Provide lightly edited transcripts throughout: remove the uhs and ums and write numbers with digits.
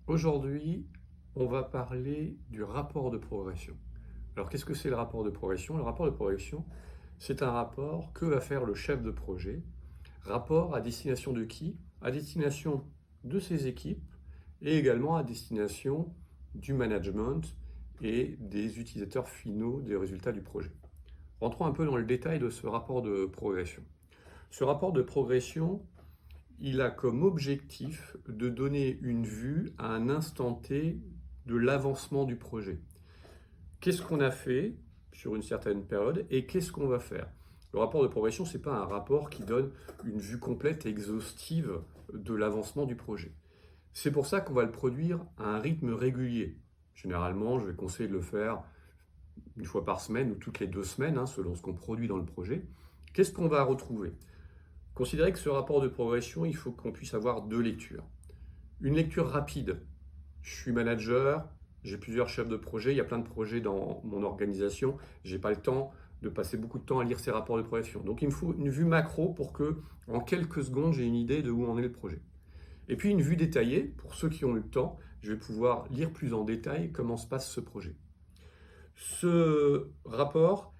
Aujourd'hui, on va parler du rapport de progression. Alors, qu'est-ce que c'est le rapport de progression? Le rapport de progression, c'est un rapport que va faire le chef de projet. Rapport à destination de qui? À destination de ses équipes et également à destination du management et des utilisateurs finaux des résultats du projet. Rentrons un peu dans le détail de ce rapport de progression. Ce rapport de progression, il a comme objectif de donner une vue à un instant T de l'avancement du projet. Qu'est-ce qu'on a fait sur une certaine période et qu'est-ce qu'on va faire? Le rapport de progression, ce n'est pas un rapport qui donne une vue complète et exhaustive de l'avancement du projet. C'est pour ça qu'on va le produire à un rythme régulier. Généralement, je vais conseiller de le faire une fois par semaine ou toutes les 2 semaines, selon ce qu'on produit dans le projet. Qu'est-ce qu'on va retrouver? Considérez que ce rapport de progression, il faut qu'on puisse avoir deux lectures. Une lecture rapide. Je suis manager, j'ai plusieurs chefs de projet, il y a plein de projets dans mon organisation, j'ai pas le temps de passer beaucoup de temps à lire ces rapports de progression. Donc il me faut une vue macro pour que, en quelques secondes, j'ai une idée de où en est le projet. Et puis une vue détaillée, pour ceux qui ont eu le temps, je vais pouvoir lire plus en détail comment se passe ce projet. Ce rapport,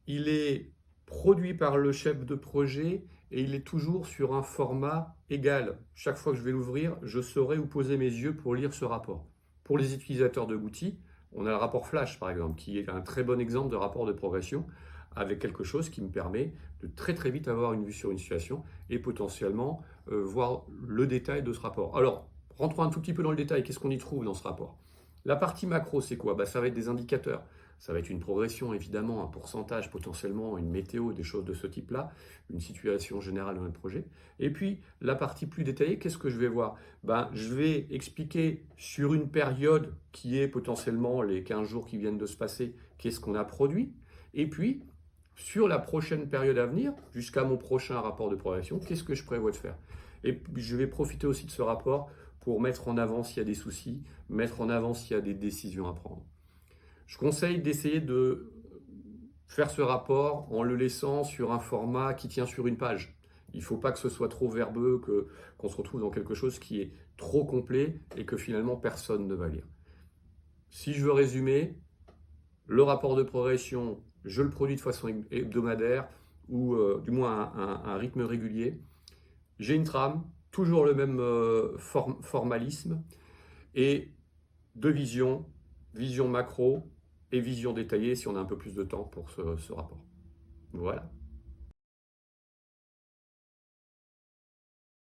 il est produit par le chef de projet et il est toujours sur un format égal. Chaque fois que je vais l'ouvrir, je saurai où poser mes yeux pour lire ce rapport. Pour les utilisateurs de Gouti, on a le rapport Flash par exemple, qui est un très bon exemple de rapport de progression avec quelque chose qui me permet de très très vite avoir une vue sur une situation et potentiellement voir le détail de ce rapport. Alors, rentrons un tout petit peu dans le détail. Qu'est-ce qu'on y trouve dans ce rapport? La partie macro, c'est quoi? Ça va être des indicateurs. Ça va être une progression, évidemment, un pourcentage, potentiellement une météo, des choses de ce type-là, une situation générale dans le projet. Et puis, la partie plus détaillée, qu'est-ce que je vais voir? Je vais expliquer sur une période qui est potentiellement les 15 jours qui viennent de se passer, qu'est-ce qu'on a produit. Et puis, sur la prochaine période à venir, jusqu'à mon prochain rapport de progression, qu'est-ce que je prévois de faire? Et je vais profiter aussi de ce rapport pour mettre en avant s'il y a des soucis, mettre en avant s'il y a des décisions à prendre. Je conseille d'essayer de faire ce rapport en le laissant sur un format qui tient sur une page. Il ne faut pas que ce soit trop verbeux, qu'on se retrouve dans quelque chose qui est trop complet et que finalement personne ne va lire. Si je veux résumer, le rapport de progression, je le produis de façon hebdomadaire ou du moins à un rythme régulier. J'ai une trame, toujours le même formalisme et deux visions, vision macro et vision détaillée si on a un peu plus de temps pour ce rapport. Voilà.